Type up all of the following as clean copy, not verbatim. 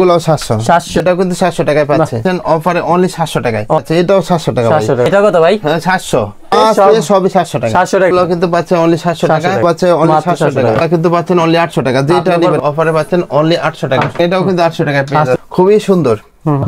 এগুলো 700 এটাও কিন্তু 700 টাকায় পাচ্ছেন অফারে অনলি 700 টাকায়। আচ্ছা এটাও 700 টাকা ভাই। এটা কত ভাই? 700 সবই 700 টাকা। 700 টাকা কিন্তু পাচ্ছেন অনলি 700 টাকা, পাচ্ছেন অনলি 700 টাকা, কিন্তু পাচ্ছেন অনলি 800 টাকা। যেটা নেবেন অফারে পাচ্ছেন অনলি 800 টাকা। এটাও কিন্তু 800 টাকায় পেয়ে যাবেন, খুবই সুন্দর,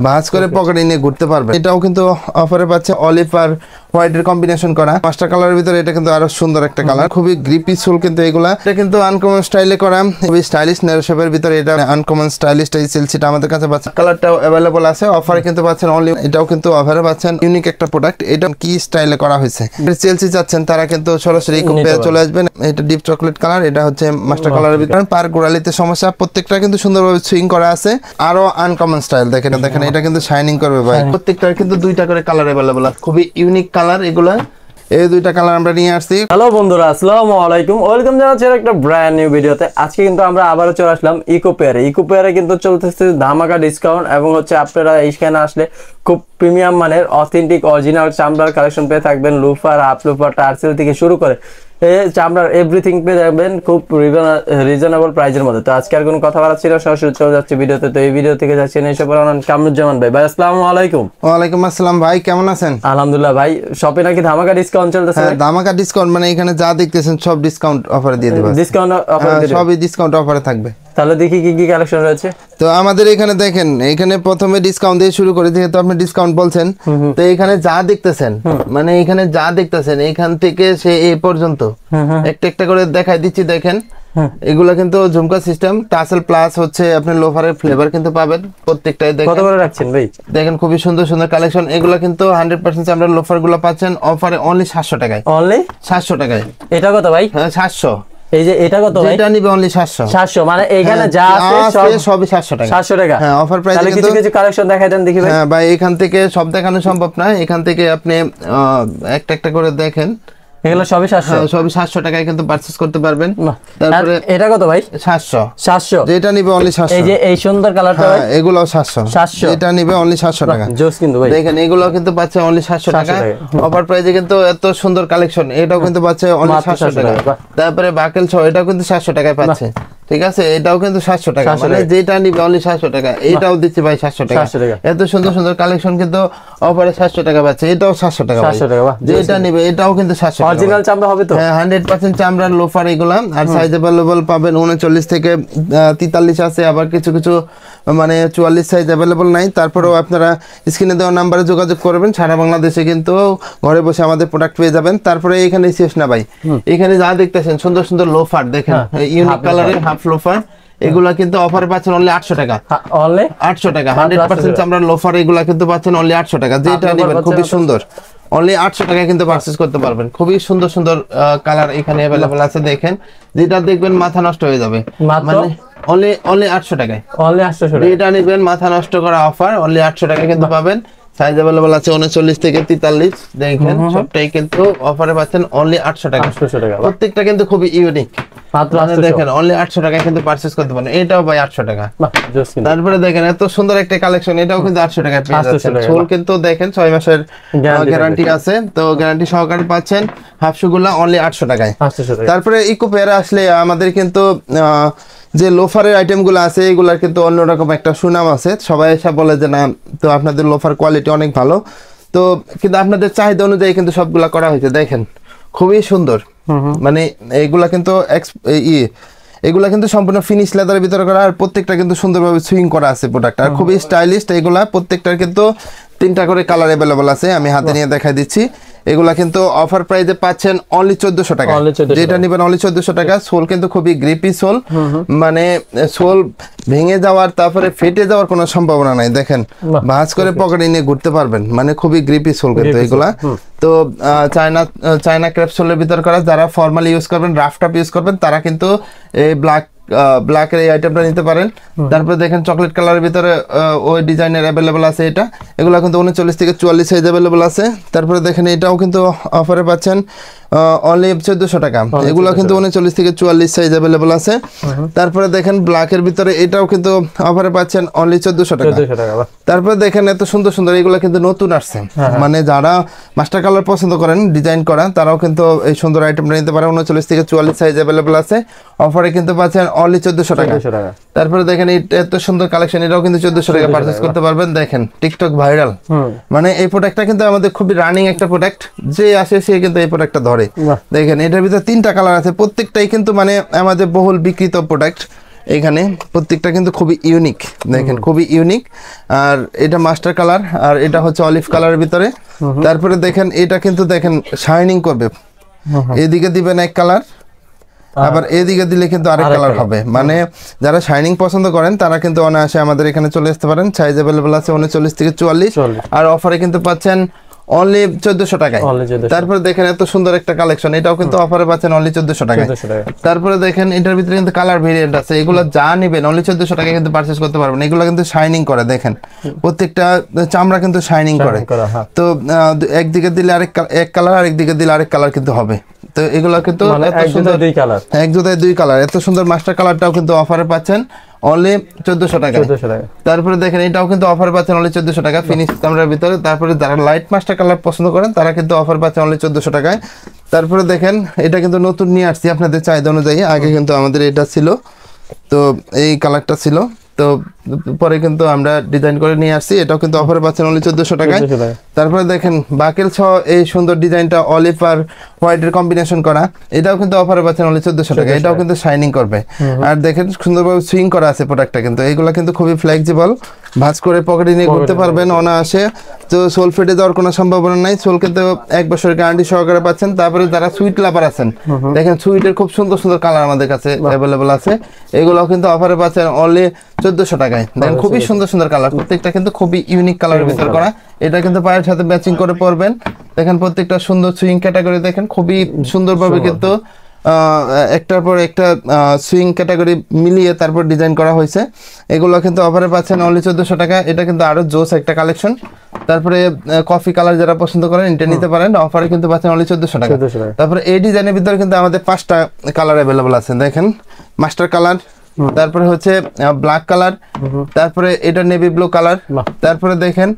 ভাঁজ করে পকেটে নিয়ে ঘুরতে পারবেন। এটাও কিন্তু অফারে পাচ্ছে অলিভ আর হোয়াইট এর কম্বিনেশন করা মাস্টার কালারের ভিতরে। এটা কিন্তু আরো সুন্দর একটা কালার, খুবই গ্রিপি সোল কিন্তু এগুলা। এটা কিন্তু আনকমন স্টাইলে করা, খুবই স্টাইলিশ নেরো শেপের ভিতরে। এটা আনকমন স্টাইলিশ এই সেলসিটা আমাদের কাছে পাচ্ছেন, কালারটাও अवेलेबल আছে। অফারে কিন্তু পাচ্ছেন অনলি, এটাও কিন্তু অফারে পাচ্ছেন ইউনিক একটা প্রোডাক্ট। এটা কি স্টাইলে করা হয়েছে, সেলসি চাচ্ছেন তারা কিন্তু সরাসরি চলে আসবেন। এটা ডিপ চকলেট কালার, এটা হচ্ছে মাস্টার কালারের ভিতরে। পার গোড়ালিতে সমস্যা, প্রত্যেকটা কিন্তু সুন্দরভাবে সুইং করা আছে। আরো আনকমন স্টাইল দেখেন, দেখেন এটা কিন্তু শাইনিং করবে ভাই। প্রত্যেকটার কিন্তু দুইটা করে কালার अवेलेबल আছে, খুবই ইউনিক কালার এগুলা। এই দুইটা কালার আমরা নিয়ে আসছি। হ্যালো বন্ধুরা, আসসালামু আলাইকুম, ওয়েলকাম জানাচ্ছি একটা ব্র্যান্ড নিউ ভিডিওতে। আজকে কিন্তু আমরা আবারও চলে আসলাম ইকোপেয়ারে। ইকোপেয়ারে কিন্তু চলতেছে ধামাকা ডিসকাউন্ট, এবং হচ্ছে আপনারা এইখানে আসলে খুব প্রিমিয়াম মানের অথেন্টিক অরিজিনাল চামড়ার কালেকশন পেয়ে থাকবেন। লুফার, হাফ লুফার, টার্সেল থেকে শুরু করে চামড়ার এভরিথিং পেয়ে যাবেন খুব রিজনেবল প্রাইসের মধ্যে। তো আজকে আর কোনো কথা বলার ছিল, সরাসরি চলে যাচ্ছে ভিডিওতে। তো এই ভিডিও থেকে যাচ্ছেন এইসব কামরুজ্জামান ভাই। ভাই আসসালামু আলাইকুম। ওয়ালাইকুম আসসালাম ভাই, কেমন আছেন? আলহামদুলিল্লাহ ভাই। শপে নাকি ধামাকা ডিসকাউন্ট চলতেছে? ধামাকা ডিসকাউন্ট মানে এখানে যা দেখতেছেন সব ডিসকাউন্ট অফারে দিয়ে দেব। ডিসকাউন্ট অফার, সবই ডিসকাউন্ট অফারে থাকবে। তাহলে দেখি কি কি কালেকশন রয়েছে। তো আমাদের এখানে দেখেন, এখানে প্রথমে ডিসকাউন্ট দিয়ে শুরু করে, যেহেতু আপনি ডিসকাউন্ট বলছেন, তো এখানে যা দেখতেছেন, মানে এখানে যা দেখতেছেন এখান থেকে সে এই পর্যন্ত একটা একটা করে দেখাই দিচ্ছি। দেখেন এগুলা কিন্তু ঝুমকা সিস্টেম, টাসেল প্লাস হচ্ছে আপনি লোফারের ফ্লেভার কিন্তু পাবেন প্রত্যেকটাই। দেখেন কত করে রাখছেন ভাই? দেখেন খুবই সুন্দর সুন্দর কালেকশন। এগুলা কিন্তু 100% আমরা লোফার গুলো পাচ্ছেন অফারে অনলি 700 টাকায়। অনলি 700 টাকায়। এটা কত ভাই? 700। এই যে এটা কত ভাই? এটা নিবে অনলি 700। 700 মানে এখানে যা আছে সবই 700 টাকা। 700 টাকা। হ্যাঁ, অফার প্রাইসে তাহলে কিছু কিছু কালেকশন দেখাই দেন দেখি ভাই। হ্যাঁ ভাই, এখান থেকে সব দেখানো সম্ভব না, এখান থেকে আপনি একটা একটা করে দেখেন। এগুলো সবই 700। সবই 700 টাকায় কিন্তু পারচেজ করতে পারবেন। তারপরে এটা কত ভাই? 700। যেটা নিবে অনলি 700। এই যে এই সুন্দর কালারটা ভাই, এগুলোও 700। যেটা নিবে অনলি 700 টাকা। জোস কিন্তু ভাই। দেখেন এগুলো কিন্তু পাচ্ছে অনলি 700 টাকা। অফার প্রাইসে কিন্তু এত সুন্দর কালেকশন, এটাও কিন্তু পাচ্ছে অনলি 700 টাকা। তারপরে বাকেল সহ এটাও কিন্তু 700 টাকায় পাচ্ছে। ঠিক আছে, এটাও কিন্তু 700 টাকা, মানে যেটা নিবে অনলি 700 টাকা। এটাও দিচ্ছি ভাই 700 টাকা। এত সুন্দর সুন্দর কালেকশন কিন্তু অফারে 700 টাকা পাচ্ছে। এটাও 700 টাকা। 700 টাকা। যেটা নিবে এটাও কিন্তু 700 টাকা। অরিজিনাল চামড়া হবে তো? হ্যাঁ, 100% চামড়ার লোফার এগুলা। আর সাইজ अवेलेबल পাবেন 39 থেকে 43 আছে, আবার কিছু কিছু মানে 44 সাইজ अवेलेबल নাই। তারপরেও আপনারা স্ক্রিনে দেওয়া নম্বরে যোগাযোগ করবেন, সারা বাংলাদেশে কিন্তু ঘরে বসে আমাদের প্রোডাক্ট পেয়ে যাবেন। তারপরে এখানে শেষ না ভাই, এখানে যা দেখতেছেন সুন্দর সুন্দর লোফার দেখেন, ইউনিক কালারের হাফ লোফার। এগুলা কিন্তু অফারে পাচ্ছেন অনলি 800 টাকা। অনলি 800 টাকা। 100% চামড়ার লোফার এগুলা কিন্তু পাচ্ছেন অনলি 800 টাকা। যেটা নেবেন খুবই সুন্দর, অনলি 800 টাকায় কিন্তু পারচেজ করতে পারবেন। খুবই সুন্দর সুন্দর কালার এখানে अवेलेबल আছে। দেখেন যেটা দেখবেন মাথা নষ্ট হয়ে যাবে, মানে অনলি 800 টাকায়। অনলি 800 টাকা। যেটা নেবেন মাথা নষ্ট করা অফার, অনলি 800 টাকা কিন্তু পাবেন। সাইজ अवेलेबल আছে 39 থেকে 43। দেখেন সবটাই কিন্তু অফারে পাচ্ছেন অনলি 800 টাকা। 800 টাকা। প্রত্যেকটা কিন্তু খুবই ইউনিক। মাত্র দেখেন অনলি 800 টাকায় কিন্তু পারচেজ করতে পারেন। এটাও ভাই 800 টাকা। তারপরে দেখেন এত সুন্দর একটা কালেকশন, এটাও কিন্তু 800 টাকায় পেয়ে যাচ্ছেন। সোল কিন্তু দেখেন 6 মাসের গ্যারান্টি আছে, তো গ্যারান্টি সহকারে পাচ্ছেন। হাফ শুগুলা অনলি 800 টাকায়। তারপরে ইকোপেয়ারে আসলে আমাদের কিন্তু যে লোফারের আইটেমগুলো আছে এগুলার কিন্তু অন্যরকম একটা সুনাম আছে। সবাই এসে বলে যে না, তো আপনাদের লোফার কোয়ালিটি অনেক ভালো। তো কিন্তু আপনাদের চাহিদা অনুযায়ী কিন্তু সবগুলা করা হয়েছে। দেখেন খুবই সুন্দর, মানে এগুলা কিন্তু এগুলা কিন্তু সম্পূর্ণ ফিনিশ লেদারের ভিতরে করা, আর প্রত্যেকটা কিন্তু সুন্দরভাবে সুইং করা আছে প্রোডাক্ট, আর খুবই স্টাইলিশ। এগুলা প্রত্যেকটার কিন্তু 3টা করে কালার अवेलेबल আছে, আমি হাতে নিয়ে দেখাই দিচ্ছি। এগুলা কিন্তু অফার প্রাইসে পাচ্ছেন অনলি 1400 টাকা। যেটা নেবেন অনলি 1400 টাকা। সোল কিন্তু খুবই গ্রিপি সোল, মানে সোল ভেঙে যাওয়ার তারপরে ফেটে যাওয়ার কোনো সম্ভাবনা নাই। দেখেন ভাঁজ করে পকেটে নিয়ে ঘুরতে পারবেন, মানে খুবই গ্রিপি সোল কিন্তু এগুলা। তো চায়না ক্রেপসোলের ভিতর করা, যারা ফর্মালি ইউজ করবেন, রাফ টাপ ইউজ করবেন, তারা কিন্তু এই ব্ল্যাকের এই আইটেমটা নিতে পারেন। তারপরে দেখেন চকলেট কালারের ভিতরে ওই ডিজাইনের अवेलेबल আছে। এগুলো কিন্তু 39 থেকে 44 সাইজ अवेलेबल আছে। তারপরে দেখেন এটাও কিন্তু অফারে পাচ্ছেন অনলি 1400 টাকা। এগুলো কিন্তু 39 থেকে 44 সাইজ अवेलेबल আছে। তারপরে দেখেন ব্ল্যাকের ভিতরে এটাও কিন্তু অফারে পাচ্ছেন অনলি 1400 টাকা। তারপরে দেখেন এত সুন্দর সুন্দর, এগুলো কিন্তু নতুন আসছে, মানে যারা মাস্টার কালার পছন্দ করেন ডিজাইন করা, তারাও কিন্তু এই সুন্দর আইটেমটা নিতে পারে। 39 থেকে 44 সাইজ अवेलेबल আছে। অফারে কিন্তু পাচ্ছেন অনলি 1400 টাকা। তারপরে দেখেন এত সুন্দর কালেকশন, এটাও কিন্তু 1400 টাকা পারচেজ করতে পারবেন। দেখেন টিকটক ভাইরাল, মানে এই প্রোডাক্টটা কিন্তু আমাদের খুবই রানিং একটা প্রোডাক্ট, যে আসে সে কিন্তু এই প্রোডাক্টটা ধরে। দেখেন এটার ভিতরে 3টা কালার আছে, প্রত্যেকটাই কিন্তু মানে আমাদের বহুল বিক্রিত প্রোডাক্ট। এখানে প্রত্যেকটা কিন্তু খুবই ইউনিক, দেখেন খুবই ইউনিক। আর এটা মাস্টার কালার, আর এটা হচ্ছে অলিভ কালারের ভিতরে। তারপরে দেখেন এটা কিন্তু দেখেন শাইনিং করবে, এদিকে দিবেন এক কালার, আবার এদিকে দিলে কিন্তু আরেক কালার হবে। মানে যারা শাইনিং পছন্দ করেন তারা কিন্তু অনায়াসে আমাদের এখানে চলে আসতে পারেন। সাইজ अवेलेबल আছে 39 থেকে 44, আর অফারে কিন্তু পাচ্ছেন অনলি 1400 টাকায়। তারপরে দেখেন এত সুন্দর একটা কালেকশন, এটাও কিন্তু অফারে পাচ্ছেন অনলি 1400 টাকায়। তারপরে দেখেন এটার ভিতরে কিন্তু কালার ভেরিয়েন্ট আছে, এগুলো যা নেবেন অনলি 1400 টাকায় কিন্তু পারচেজ করতে পারবেন। এগুলো কিন্তু শাইনিং করে, দেখেন প্রত্যেকটা চামড়া কিন্তু শাইনিং করে। তো একদিকে দিলে এক কালার, আর একদিকে দিলে আরেক কালার কিন্তু হবে। তো এগুলো কিন্তু এক জোড়ায় 2 কালার, এত সুন্দর মাস্টার কালারটাও কিন্তু অফারে পাচ্ছেন অনলি 1400 টাকা। তারপরে দেখেন এটাও কিন্তু অফারে পাচ্ছেন অনলি 1400 টাকা ফিনিশ চামড়ার ভিতরে। তারপরে যারা লাইট মাস্টার কালার পছন্দ করেন তারা কিন্তু অফার পাচ্ছেন অনলি 1400 টাকায়। তারপরে দেখেন এটা কিন্তু নতুন নিয়ে আসছি আপনাদের চাহিদা অনুযায়ী, আগে কিন্তু আমাদের এটা ছিল, তো এই কালারটা ছিল, তো পরে কিন্তু আমরা ডিজাইন করে নিয়ে আসছি, এটাও কিন্তু অফারে পাচ্ছেন অনলি 1400 টাকায়। তারপরে দেখেন বাকেল সহ এই সুন্দর ডিজাইনটা অলিভ আর হোয়াইটের কম্বিনেশন করা, এটাও কিন্তু অফারে পাচ্ছেন অনলি 1400 টাকা। এটাও কিন্তু শাইনিং করবে, আর দেখেন সুন্দরভাবে সুইং করা আছে প্রোডাক্টটা কিন্তু। এগুলো কিন্তু খুবই ফ্লেক্সিবল, ভাঁজ করে পকেটে নিয়ে ঘুরতে পারবেন অনায়াসে। তো সোল ফেটে যাওয়ার কোনো সম্ভাবনা নাই, সোল কিন্তু 1 বছরের গ্যারান্টি সহকারে পাচ্ছেন। তারপরে যারা সুইট লাভার আছেন, দেখেন সুইটের খুব সুন্দর সুন্দর কালার আমাদের কাছে অ্যাভেলেবল আছে, এগুলোও কিন্তু অফারে পাচ্ছেন অনলি 1400 টাকায়। দেখেন খুবই সুন্দর সুন্দর কালার, প্রত্যেকটা কিন্তু খুবই ইউনিক কালারের ভিতর করা। এটা কিন্তু পায়ের সাথে ম্যাচিং করে পরবেন। দেখেন প্রত্যেকটা সুন্দর সুইং ক্যাটাগরি, দেখেন খুবই সুন্দরভাবে কিন্তু একটার পর একটা সুইং ক্যাটাগরি মিলিয়ে তারপর ডিজাইন করা হয়েছে। এগুলো কিন্তু অফারে পাচ্ছেন অনলি 1400 টাকা। এটা কিন্তু আরো জোস একটা কালেকশন। তারপরে কফি কালার যারা পছন্দ করেন এটা নিতে পারেন, অফারে কিন্তু পাচ্ছেন অনলি 1400 টাকা। তারপরে এই ডিজাইনের ভিতরে কিন্তু আমাদের 5টা কালার অ্যাভেলেবল আছে। দেখেন মাস্টার কালার, তারপরে হচ্ছে ব্ল্যাক কালার, তারপরে এটা নেভি ব্লু কালার, তারপরে দেখেন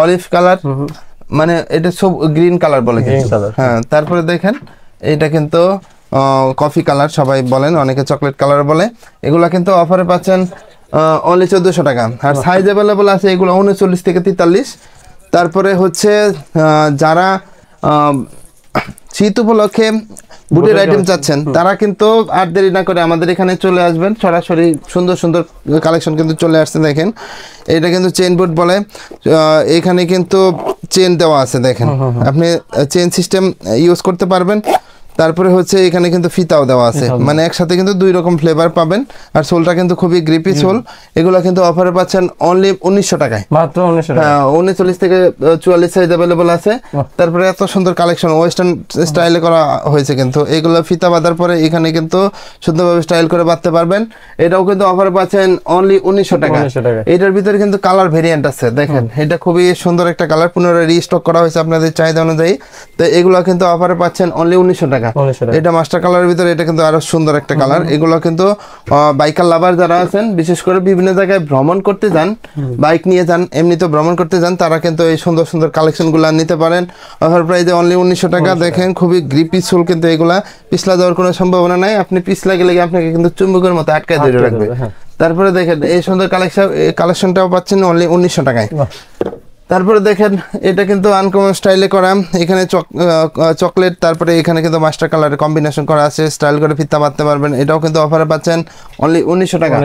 অলিভ কালার, মানে এটা সব গ্রিন কালার বলে, হ্যাঁ। তারপরে দেখেন এটা কিন্তু কফি কালার সবাই বলেন, অনেকে চকলেট কালার বলে। এগুলা কিন্তু অফারে পাচ্ছেন অনলি 1400 টাকা। আর সাইজ অ্যাভেলেবল আছে এগুলো 39 থেকে 43। তারপরে হচ্ছে যারা শীত উপলক্ষে বুটের আইটেম চাচ্ছেন তারা কিন্তু আর দেরি না করে আমাদের এখানে চলে আসবেন, সরাসরি সুন্দর সুন্দর কালেকশন কিন্তু চলে আসছে। দেখেন এটা কিন্তু চেন বুট বলে, এখানে কিন্তু চেন দেওয়া আছে, দেখেন আপনি চেন সিস্টেম ইউজ করতে পারবেন। তারপরে হচ্ছে এখানে কিন্তু ফিতাও দেওয়া আছে, মানে একসাথে কিন্তু 2 রকম ফ্লেভার পাবেন। আর সোলটা কিন্তু খুবই গ্রিপি সোল। এগুলো কিন্তু অফারে পাচ্ছেন অনলি 1900 টাকায়, মাত্র 1900 টাকা। হ্যাঁ, 39 থেকে 44 সাইজ अवेलेबल আছে। তারপরে এত সুন্দর কালেকশন ওয়েস্টার্ন স্টাইলে করা হয়েছে কিন্তু। এগুলো ফিতা বাঁধার পরে এখানে কিন্তু সুন্দরভাবে স্টাইল করে বাঁধতে পারবেন। এটাও কিন্তু অফারে পাচ্ছেন অনলি 1900 টাকা। এটার ভিতরে কিন্তু কালার ভেরিয়েন্ট আছে, দেখেন এটা খুবই সুন্দর একটা কালার, পুনরায় রিস্টক করা হয়েছে আপনাদের চাহিদা অনুযায়ী। তো এগুলো কিন্তু অফারে পাচ্ছেন অনলি 1900 টাকা। এটা মাস্টার কালারের ভিতরে, এটা কিন্তু আরো সুন্দর একটা কালার। এগুলো কিন্তু বাইকার লাভার যারা আছেন, বিশেষ করে বিভিন্ন জায়গায় ভ্রমণ করতে যান, বাইক নিয়ে যান, এমনিতে ভ্রমণ করতে যান, তারা কিন্তু এই সুন্দর সুন্দর কালেকশন গুলা নিতে পারেন অফার প্রাইসে অনলি 1900 টাকা। দেখেন খুবই গ্রিপি সোল, কিন্তু এগুলা পিছলা যাওয়ার কোনো সম্ভাবনা নাই। আপনি পিছলা গেলে আপনাকে কিন্তু চুম্বকের মতো আটকায় ধরে রাখবে। তারপরে দেখেন এই সুন্দর কালেকশনটাও পাচ্ছেন অনলি 1900 টাকায়। তারপরে দেখেন এটা কিন্তু আনকমন স্টাইলে করা, এখানে চকলেট, তারপরে এখানে কিন্তু মাস্টার কালারের কম্বিনেশন করা আছে, স্টাইল করে ফিতা বাঁধতে পারবেন। এটাও কিন্তু অফারে পাচ্ছেন অনলি 1900 টাকা।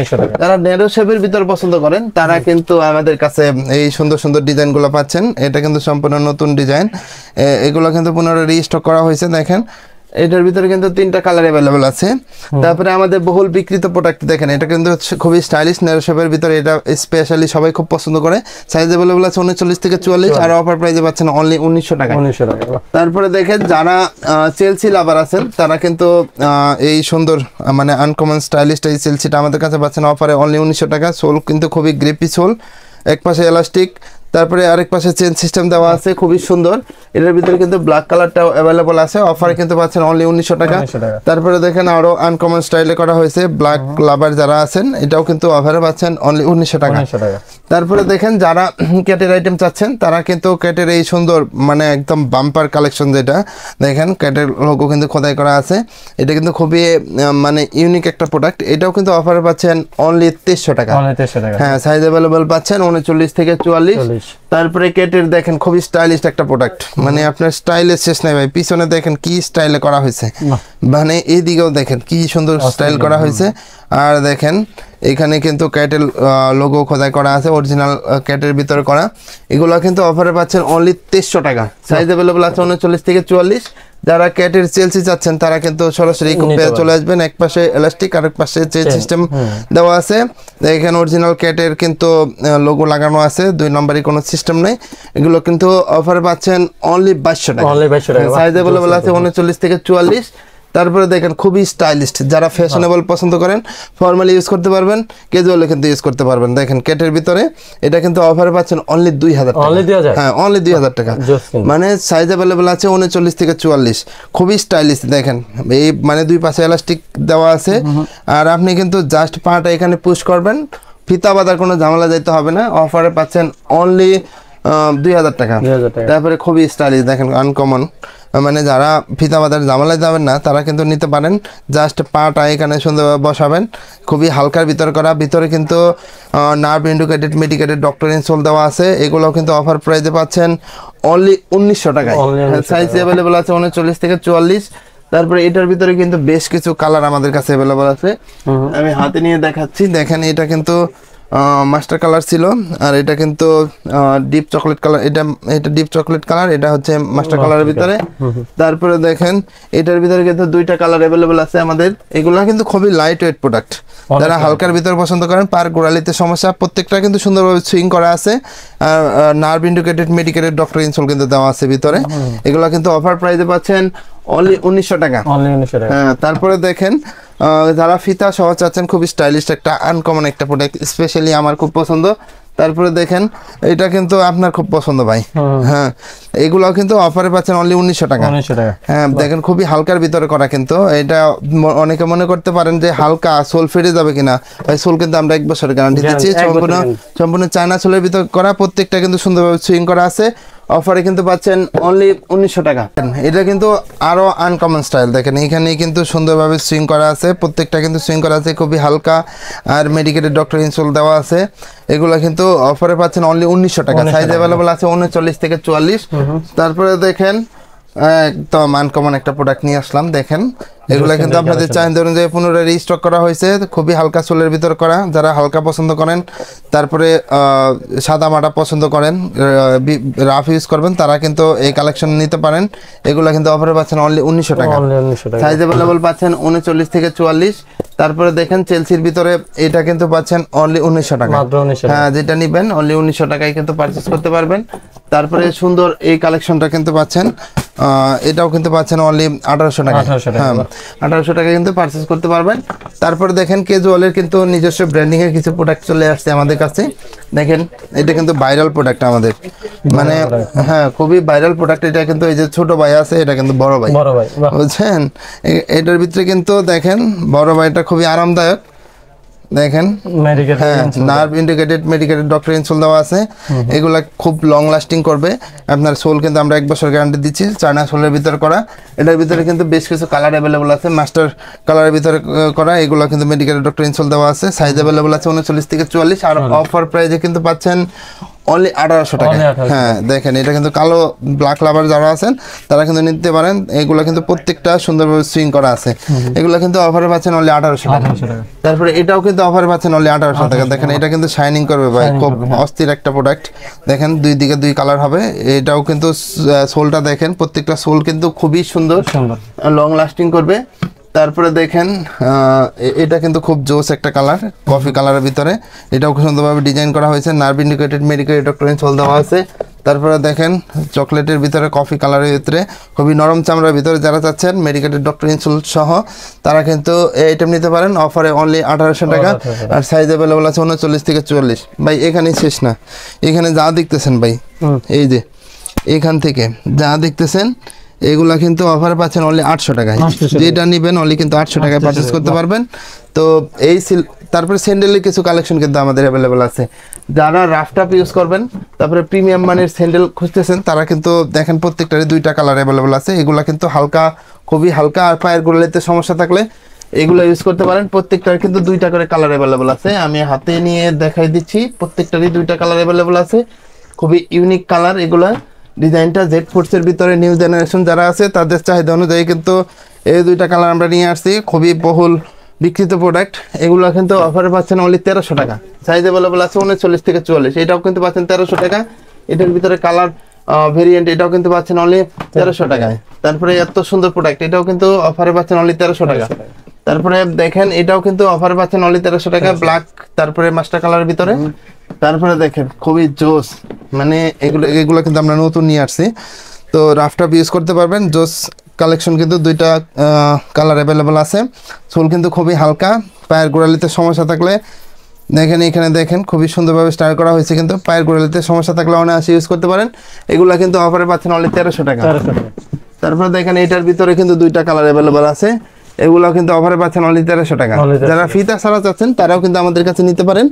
যারা ন্যারো শেপের ভিতর পছন্দ করেন তারা কিন্তু আমাদের কাছে এই সুন্দর সুন্দর ডিজাইনগুলো পাচ্ছেন। এটা কিন্তু সম্পূর্ণ নতুন ডিজাইন, এগুলো কিন্তু পুনরায় রিস্টক করা হয়েছে। দেখেন এটার ভিতরে কিন্তু 3টা কালার अवेलेबल আছে। তারপরে আমাদের বহুল বিক্রিত প্রোডাক্ট দেখেন, এটা কিন্তু খুবই স্টাইলিশ ন্যারো শেপের ভিতরে, এটা স্পেশালি সবাই খুব পছন্দ করে। সাইজ अवेलेबल আছে 39 থেকে 44, আর অফার প্রাইসে পাচ্ছেন অনলি 1900 টাকা। তারপরে দেখেন যারা চেলসি লাভার আছেন তারা কিন্তু এই সুন্দর মানে আনকমন স্টাইলিশ এই চেলসিটা আমাদের কাছে পাচ্ছেন অফারে অনলি 1900 টাকা। সোল কিন্তু খুবই গ্রিপি সোল, এক পাশে এলাস্টিক, তারপরে আরেক পাশে চেন সিস্টেম দেওয়া আছে, খুবই সুন্দর। এটার ভিতরে কিন্তু ব্ল্যাক কালারটাও অ্যাভেলেবল আছে, অফারে কিন্তু পাচ্ছেন অনলি 1900 টাকা। তারপরে দেখেন আরো আনকমন স্টাইলে করা হয়েছে, ব্ল্যাক লাভার যারা আছেন এটাও কিন্তু অফারে পাচ্ছেন অনলি 1900 টাকা। তারপরে দেখেন যারা ক্যাটের আইটেম চাচ্ছেন তারা কিন্তু ক্যাটের এই সুন্দর মানে একদম বাম্পার কালেকশন, যেটা দেখেন ক্যাটের লোগো কিন্তু খোদাই করা আছে, এটা কিন্তু খুবই মানে ইউনিক একটা প্রোডাক্ট। এটাও কিন্তু অফারে পাচ্ছেন অনলি 2300 টাকা। হ্যাঁ, সাইজ অ্যাভেলেবল পাচ্ছেন 39 থেকে 44। তারপরে ক্যাটের দেখেন খুবই স্টাইলিশ একটা প্রোডাক্ট, মানে আপনার স্টাইলের শেষ নাই ভাই। পিছনে দেখেন কি স্টাইলে করা হয়েছে, মানে এইদিকেও দেখেন কি সুন্দর স্টাইল করা হয়েছে। আর দেখেন এখানে কিন্তু ক্যাটের লোগো খোদাই করা আছে, অরিজিনাল ক্যাটের ভিতরে করা। এগুলো কিন্তু অফারে পাচ্ছেন অনলি 2300 টাকা। সাইজ অ্যাভেলেবল আছে 39 থেকে 44। যারা ক্যাটের চেলসি চাচ্ছেন তারা কিন্তু সরাসরি ইকোপে চলে আসবেন। এক পাশে এলাস্টিক আর এক পাশে চেন সিস্টেম দেওয়া আছে। এখানে অরিজিনাল ক্যাটের কিন্তু লোগো লাগানো আছে, 2 নম্বরই কোনো সিস্টেম নেই। এগুলো কিন্তু অফারে পাচ্ছেন অনলি 2200 টাকা। সাইজ অ্যাভেলেবল আছে 39 থেকে 44। তারপরে দেখেন খুবই স্টাইলিশ, যারা ফ্যাশনেবল পছন্দ করেন ফর্মালি ইউজ করতে পারবেন, ক্যাজুয়ালি কিন্তু ইউজ করতে পারবেন। দেখেন ক্যাটের ভিতরে এটা কিন্তু অফারে পাচ্ছেন অনলি 2000 টাকা। হ্যাঁ, অনলি 2000 টাকা। মানে সাইজ अवेलेबल আছে 39 থেকে 44। খুবই স্টাইলিশ দেখেন, এই মানে 2 পাশে এলাস্টিক দেওয়া আছে। আর আপনি কিন্তু জাস্ট পাটা এখানে পুশ করবেন, ফিতা বাঁধার কোনো ঝামেলা যাইতে হবে না। অফারে পাচ্ছেন অনলি 2000 টাকা। তারপরে খুবই স্টাইলিশ দেখেন আনকমন, মানে যারা ফিতা বাঁধার ঝামেলায় যাবেন না তারা কিন্তু নিতে পারেন। জাস্ট পাটা এখানে সুন্দরভাবে বসাবেন, খুবই হালকার ভিতর করা। ভিতরে কিন্তু nerve indicated medicated doctor insole দেওয়া আছে। এগুলো কিন্তু অফার প্রাইসে পাচ্ছেন অনলি 1900 টাকায়। সাইজ অ্যাভেলেবল আছে 39 থেকে 44। তারপরে এটার ভিতরে কিন্তু বেশ কিছু কালার আমাদের কাছে অ্যাভেলেবল আছে, আমি হাতে নিয়ে দেখাচ্ছি। দেখেন এটা কিন্তু মাস্টার কালার ছিল, আর এটা কিন্তু ডিপ চকলেট কালার। এটা ডিপ চকলেট কালার, এটা হচ্ছে মাস্টার কালারের ভিতরে। তারপরে দেখেন এটার ভিতরে কিন্তু 2টা কালার অ্যাভেলেবল আছে আমাদের। এগুলো কিন্তু খুবই লাইট ওয়েট প্রোডাক্ট, যারা হালকার ভিতরে পছন্দ করেন। পার গোড়ালিতে সমস্যা, প্রত্যেকটা কিন্তু সুন্দরভাবে সুইং করা আছে। আর nerve indicated medicated doctor insole কিন্তু দেওয়া আছে ভিতরে। এগুলো কিন্তু অফার প্রাইসে পাচ্ছেন অনলি 1900 টাকা। হ্যাঁ, তারপরে দেখেন যারা ফিতা সহ চাচ্ছেন, খুব স্টাইলিশ একটা আনকমন একটা প্রোডাক্ট, স্পেশালি আমার খুব পছন্দ। তারপরে দেখেন এটা কিন্তু আপনার খুব পছন্দ ভাই। হ্যাঁ, এগুলো কিন্তু অফারে পাচ্ছেন অনলি 1900 টাকা। হ্যাঁ, দেখেন খুবই হালকার ভিতরে করা। কিন্তু এটা অনেকে মনে করতে পারেন যে হালকা সোল ফেটে যাবে কিনা, ভাই সোল কিন্তু আমরা 1 বছরের গ্যারান্টি দিচ্ছি। সম্পূর্ণ চায়না সোলের ভিতর করা, প্রত্যেকটা কিন্তু সুন্দরভাবে সুইং করা আছে। অফারে কিন্তু পাচ্ছেন অনলি 1900 টাকা। এটা কিন্তু আরো আনকমন স্টাইল, দেখেন এখানে কিন্তু সুন্দরভাবে সুইং করা আছে, প্রত্যেকটা কিন্তু সুইং করা আছে, খুবই হালকা। আর মেডিকেটেড ডক্টর ইনসোল দেওয়া আছে। এগুলো কিন্তু অফারে পাচ্ছেন অনলি 1900 টাকা। সাইজ অ্যাভেলেবল আছে 39 থেকে 44। তারপরে দেখেন একদম আনকমন একটা প্রোডাক্ট নিয়ে আসলাম। দেখেন এগুলা কিন্তু আপনাদের চাহিদা অনুযায়ী পুনরায় রিস্টক করা হয়েছে, খুবই হালকা সোলের ভিতর করা। যারা হালকা পছন্দ করেন, তারপরে সাদা মাটা পছন্দ করেন, রাফ ইউজ করবেন, তারা কিন্তু এই কালেকশন নিতে পারেন। এগুলা কিন্তু অফারে পাচ্ছেন অনলি 1900 টাকা। সাইজ অ্যাভেলেবল পাচ্ছেন 39 থেকে 44। তারপরে দেখেন চেলসির ভিতরে এটা কিন্তু পাচ্ছেন অনলি 1900 টাকা। হ্যাঁ, যেটা নিবেন অনলি 1900 টাকায় কিন্তু পারচেজ করতে পারবেন। তারপরে সুন্দর এই কালেকশনটা কিন্তু পাচ্ছেন, এটাও কিন্তু পাচ্ছেন অনলি 1800 টাকা। হ্যাঁ, 1800 টাকা কিন্তু পারচেজ করতে পারবেন। তারপরে দেখেন ক্যাজুয়ালের কিন্তু নিজস্ব ব্র্যান্ডিং এর কিছু প্রোডাক্ট চলে আসছে আমাদের কাছে। দেখেন এটা কিন্তু ভাইরাল প্রোডাক্ট আমাদের, মানে হ্যাঁ খুবই ভাইরাল প্রোডাক্ট। এটা কিন্তু এই যে ছোট ভাই আছে, এটা কিন্তু বড় ভাই, বুঝছেন। এটার ভিতরে কিন্তু দেখেন বড় ভাইটা খুবই আরামদায়ক। দেখেন nerve indicated medicated doctor insole দেওয়া আছে। এগুলা খুব লং লাস্টিং করবে। আপনার সোল কিন্তু আমরা 1 বছর গ্যারান্টি দিচ্ছি, চায়না সোলের ভিতরে করা। এটার ভিতরে কিন্তু বেশ কিছু কালার অ্যাভেলেবল আছে, মাস্টার কালারের ভিতরে করা। এগুলো কিন্তু মেডিকেটেড ডক্টর ইনসোল দেওয়া আছে। সাইজ অ্যাভেলেবল আছে 39 থেকে 44। আর অফার প্রাইসে কিন্তু পাচ্ছেন অনলি 1800 টাকা। হ্যাঁ, দেখেন এটা কিন্তু কালো ব্ল্যাক লাভার যারা আছেন তারা কিন্তু নিতে পারেন। এগুলো কিন্তু প্রত্যেকটা সুন্দরভাবে সুইং করা আছে। এগুলো কিন্তু অফারে পাচ্ছেন অনলি 1800 টাকা। তারপরে এটাও কিন্তু অফারে পাচ্ছেন অনলি 1800 টাকা। দেখেন এটা কিন্তু শাইনিং করবে ভাই, খুব অস্থির একটা প্রোডাক্ট। দেখেন 2 দিকে 2 কালার হবে। এটাও কিন্তু সোলটা দেখেন, প্রত্যেকটা সোল কিন্তু খুবই সুন্দর, লং লাস্টিং করবে। তারপরে দেখেন এটা কিন্তু খুব জোস একটা কালার, কফি কালারের ভিতরে। এটাও খুব সুন্দরভাবে ডিজাইন করা হয়েছে। Nerve indicated medicated doctor insole দেওয়া আছে। তারপরে দেখেন চকলেটের ভিতরে কফি কালারের ভিতরে খুবই নরম চামড়ার ভিতরে যারা চাচ্ছেন মেডিকেটেড ডক্টর ইনসুল সহ তারা কিন্তু এই আইটেম নিতে পারেন অফারে অনলি 1800 টাকা। আর সাইজ অ্যাভেলেবল আছে 39 থেকে 44। ভাই এখানেই শেষ না, এখানে যা দেখতেছেন ভাই এই যে এখান থেকে যা দেখতেছেন এগুলা কিন্তু অফারে পাচ্ছেন অনলি 800 টাকায়। যেটা নেবেন অনলি কিন্তু 800 টাকায় পারচেজ করতে পারবেন। তো এই তারপরে স্যান্ডেলের কিছু কালেকশন কিন্তু আমাদের অ্যাভেলেবল আছে। যারা রাফটাপ ইউজ করবেন তারপরে প্রিমিয়াম মানের স্যান্ডেল খুঁজতেছেন তারা কিন্তু দেখেন প্রত্যেকটারই 2টা কালার অ্যাভেলেবল আছে। এগুলা কিন্তু হালকা, খুবই হালকা, আর পায়ের গোড়ালিতে সমস্যা থাকলে এগুলো ইউজ করতে পারেন। প্রত্যেকটার কিন্তু 2টা করে কালার অ্যাভেলেবল আছে। আমি হাতে নিয়ে দেখাই দিচ্ছি, প্রত্যেকটারই 2টা কালার অ্যাভেলেবল আছে। খুবই ইউনিক কালার এগুলা। ডিজাইনটা জেড ফোর্সের ভিতরে নিউ জেনারেশন যারা আছে তাদের চাহিদা অনুযায়ী কিন্তু এই 2টা কালার আমরা নিয়ে আসছি। খুবই বহুল বিক্রিত প্রোডাক্ট। এগুলো কিন্তু অফারে পাচ্ছেন অনলি 1300 টাকা। সাইজ অ্যাভেলেবল আছে 39 থেকে 44। এটাও কিন্তু পাচ্ছেন 1300 টাকা। এটার ভিতরে কালার ভেরিয়েন্ট এটাও কিন্তু পাচ্ছেন অনলি 1300 টাকায়। তারপরে এত সুন্দর প্রোডাক্ট এটাও কিন্তু অফারে পাচ্ছেন অনলি 1300 টাকা। তারপরে দেখেন এটাও কিন্তু অফারে পাচ্ছেন অনলি 1300 টাকা ব্ল্যাক, তারপরে মাস্টার কালারের ভিতরে। তারপরে দেখেন খুবই জোস, মানে এগুলো কিন্তু আমরা নতুন নিয়ে আসছি। তো রাফটাপ ইউজ করতে পারবেন। জোস কালেকশন কিন্তু 2টা কালার অ্যাভেলেবল আছে। সোল কিন্তু খুবই হালকা, পায়ের গোড়ালিতে সমস্যা থাকলে দেখেন এখানে দেখেন খুবই সুন্দরভাবে স্টাইল করা হয়েছে। কিন্তু পায়ের গোড়ালিতে সমস্যা থাকলে অনায়াসে ইউজ করতে পারেন। এগুলা কিন্তু অফারে পাচ্ছেন অনলি 1300 টাকা। তারপরে দেখেন এটার ভিতরে কিন্তু 2টা কালার অ্যাভেলেবল আছে। এগুলো কিন্তু অফারে পাচ্ছেন অনলি 1300 টাকা। যারা ফিতা ছাড়া চাচ্ছেন তারাও কিন্তু আমাদের কাছে নিতে পারেন।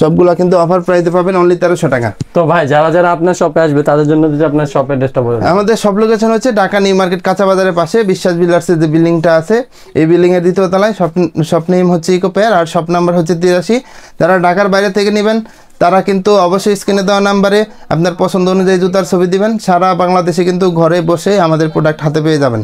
সবগুলা কিন্তু অফার প্রাইসে পাবেন অনলি 1300 টাকা। তো ভাই যারা আপনার শপে আসবে তাদের জন্য যদি আপনার শপের অ্যাড্রেসটা বলেন। আমাদের সব লোকেশন হচ্ছে ঢাকা নিউ মার্কেট কাঁচা বাজারের পাশে বিশ্বাস বিল্ডার্সের যে বিল্ডিংটা আছে এই বিল্ডিং এর 2য় তলায়। শপ নেম হচ্ছে ইকো পেয়ার আর শপ নাম্বার হচ্ছে 83। যারা ঢাকার বাইরে থেকে নেবেন তারা কিন্তু অবশ্যই স্ক্রিনে দেওয়া নাম্বারে আপনার পছন্দ অনুযায়ী জুতার ছবি দিবেন। সারা বাংলাদেশে কিন্তু ঘরে বসে আমাদের প্রোডাক্ট হাতে পেয়ে যাবেন।